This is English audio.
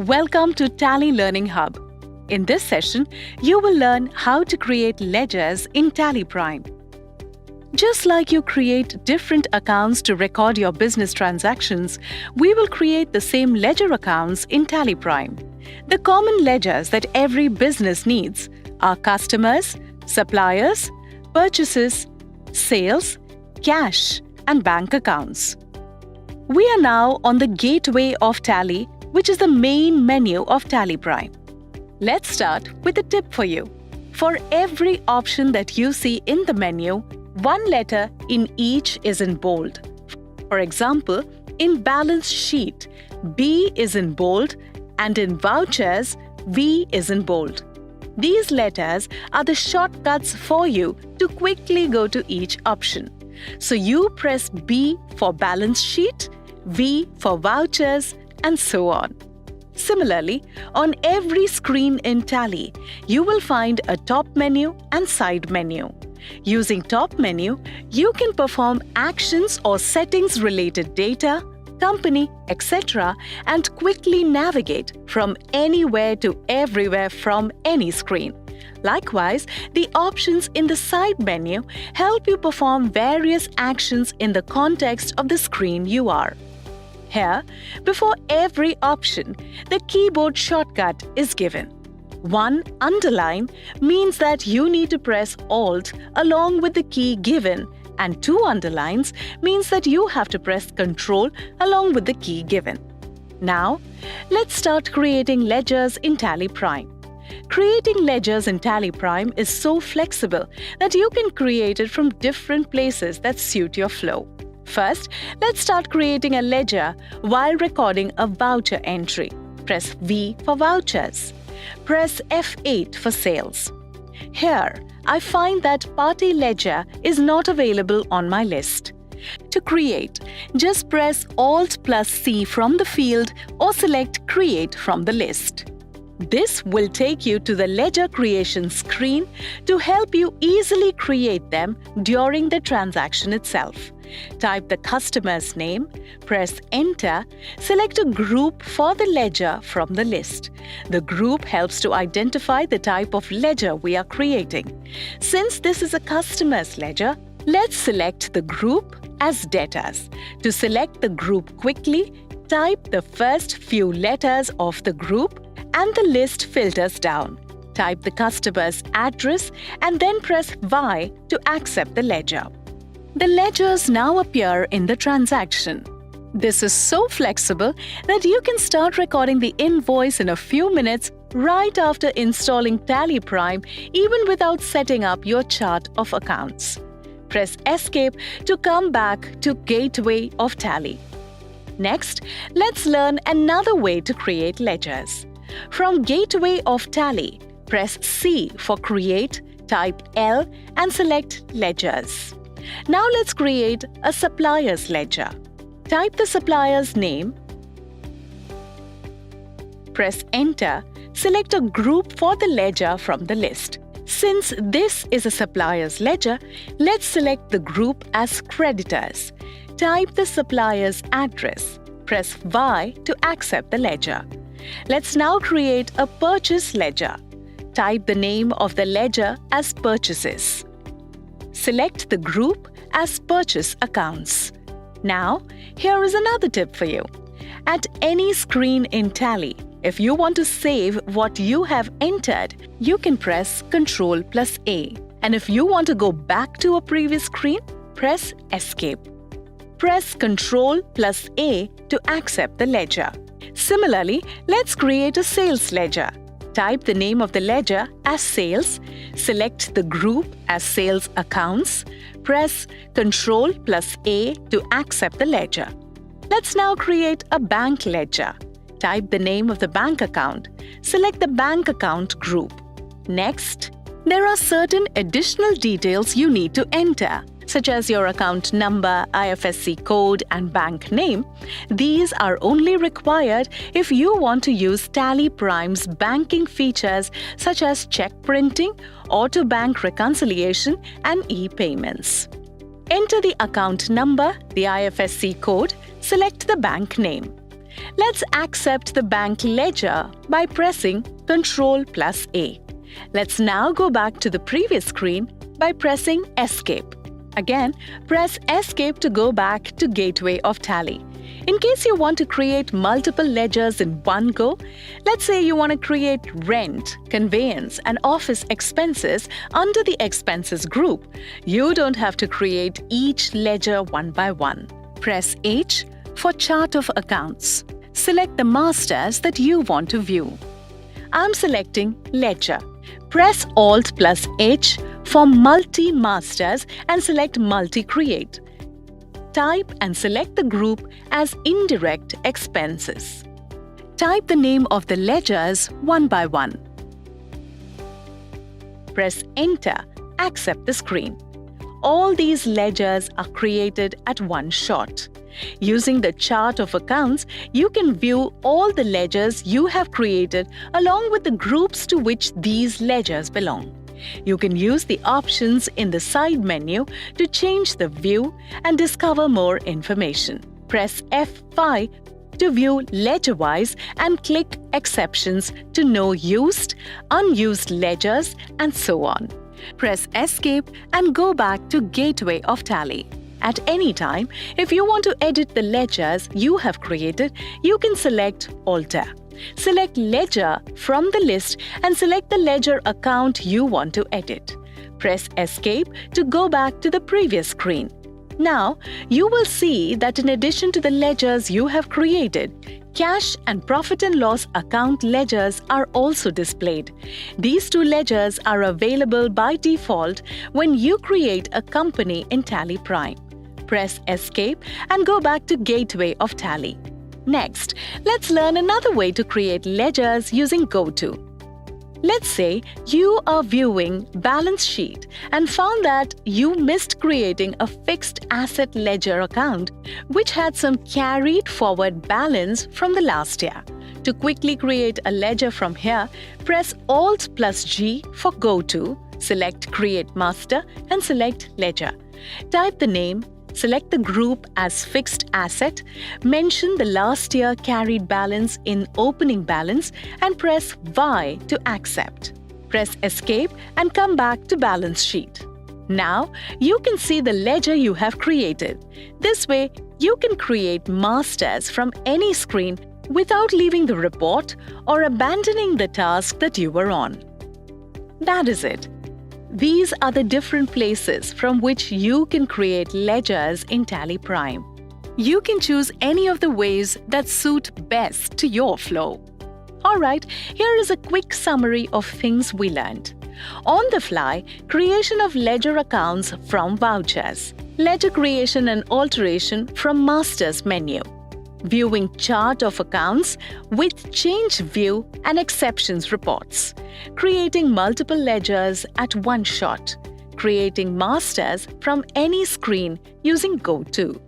Welcome to Tally Learning Hub. In this session, you will learn how to create ledgers in Tally Prime. Just like you create different accounts to record your business transactions, we will create the same ledger accounts in Tally Prime. The common ledgers that every business needs are customers, suppliers, purchases, sales, cash, and bank accounts. We are now on the gateway of Tally, which is the main menu of Tally Prime. Let's start with a tip for you. For every option that you see in the menu, one letter in each is in bold. For example, in balance sheet, B is in bold, and in vouchers, V is in bold. These letters are the shortcuts for you to quickly go to each option. So you press B for balance sheet, V for vouchers, and so on. Similarly, on every screen in Tally, you will find a top menu and side menu. Using top menu, you can perform actions or settings related data, company, etc. and quickly navigate from anywhere to everywhere from any screen. Likewise, the options in the side menu help you perform various actions in the context of the screen you are. Here, before every option, the keyboard shortcut is given. One underline means that you need to press Alt along with the key given, and two underlines means that you have to press Ctrl along with the key given. Now, let's start creating ledgers in Tally Prime. Creating ledgers in Tally Prime is so flexible that you can create it from different places that suit your flow. First, let's start creating a ledger while recording a voucher entry. Press V for vouchers. Press F8 for sales. Here, I find that party ledger is not available on my list. To create, just press Alt plus C from the field or select Create from the list. This will take you to the ledger creation screen to help you easily create them during the transaction itself. Type the customer's name, press Enter, select a group for the ledger from the list. The group helps to identify the type of ledger we are creating. Since this is a customer's ledger, let's select the group as debtors. To select the group quickly, type the first few letters of the group and the list filters down. Type the customer's address and then press Y to accept the ledger. The ledgers now appear in the transaction. This is so flexible that you can start recording the invoice in a few minutes right after installing Tally Prime, even without setting up your chart of accounts. Press Escape to come back to Gateway of Tally. Next, let's learn another way to create ledgers. From Gateway of Tally, press C for Create, type L and select Ledgers. Now let's create a supplier's ledger. Type the supplier's name, press Enter, select a group for the ledger from the list. Since this is a supplier's ledger, let's select the group as creditors. Type the supplier's address, press Y to accept the ledger. Let's now create a purchase ledger. Type the name of the ledger as Purchases. Select the group as Purchase Accounts. Now, here is another tip for you. At any screen in Tally, if you want to save what you have entered, you can press Ctrl plus A. And if you want to go back to a previous screen, press Escape. Press Ctrl plus A to accept the ledger. Similarly, let's create a sales ledger. Type the name of the ledger as Sales, select the group as Sales Accounts, press Ctrl plus A to accept the ledger. Let's now create a bank ledger. Type the name of the bank account, select the bank account group. Next, there are certain additional details you need to enter, such as your account number, IFSC code, and bank name. These are only required if you want to use Tally Prime's banking features such as check printing, auto bank reconciliation, and e-payments. Enter the account number, the IFSC code, select the bank name. Let's accept the bank ledger by pressing Ctrl+A. Let's now go back to the previous screen by pressing Escape. Again, press Escape to go back to Gateway of Tally. In case you want to create multiple ledgers in one go, let's say you want to create rent, conveyance, and office expenses under the expenses group. You don't have to create each ledger one by one. Press H for Chart of Accounts. Select the masters that you want to view. I'm selecting Ledger. Press Alt+H for Multi-Masters and select Multi-Create. Type and select the group as Indirect Expenses. Type the name of the ledgers one by one. Press Enter. Accept the screen. All these ledgers are created at one shot. Using the Chart of Accounts, you can view all the ledgers you have created along with the groups to which these ledgers belong. You can use the options in the side menu to change the view and discover more information. Press F5 to view ledger-wise and click Exceptions to know used, unused ledgers, and so on. Press Escape and go back to Gateway of Tally. At any time, if you want to edit the ledgers you have created, you can select Alter. Select Ledger from the list and select the ledger account you want to edit. Press Escape to go back to the previous screen. Now, you will see that in addition to the ledgers you have created, cash and profit and loss account ledgers are also displayed. These two ledgers are available by default when you create a company in Tally Prime. Press Escape and go back to Gateway of Tally. Next, let's learn another way to create ledgers using GoTo. Let's say you are viewing balance sheet and found that you missed creating a fixed asset ledger account which had some carried forward balance from the last year. To quickly create a ledger from here, press Alt+G for GoTo, select Create Master and select Ledger. Type the name, select the group as Fixed Asset, mention the last year carried balance in Opening Balance and press Y to accept. Press Escape and come back to Balance Sheet. Now, you can see the ledger you have created. This way, you can create masters from any screen without leaving the report or abandoning the task that you were on. That is it. These are the different places from which you can create ledgers in Tally Prime. You can choose any of the ways that suit best to your flow. Alright, here is a quick summary of things we learned. On the fly, creation of ledger accounts from vouchers. Ledger creation and alteration from Masters menu. Viewing Chart of Accounts with Change View and Exceptions reports. Creating multiple ledgers at one shot. Creating masters from any screen using GoTo.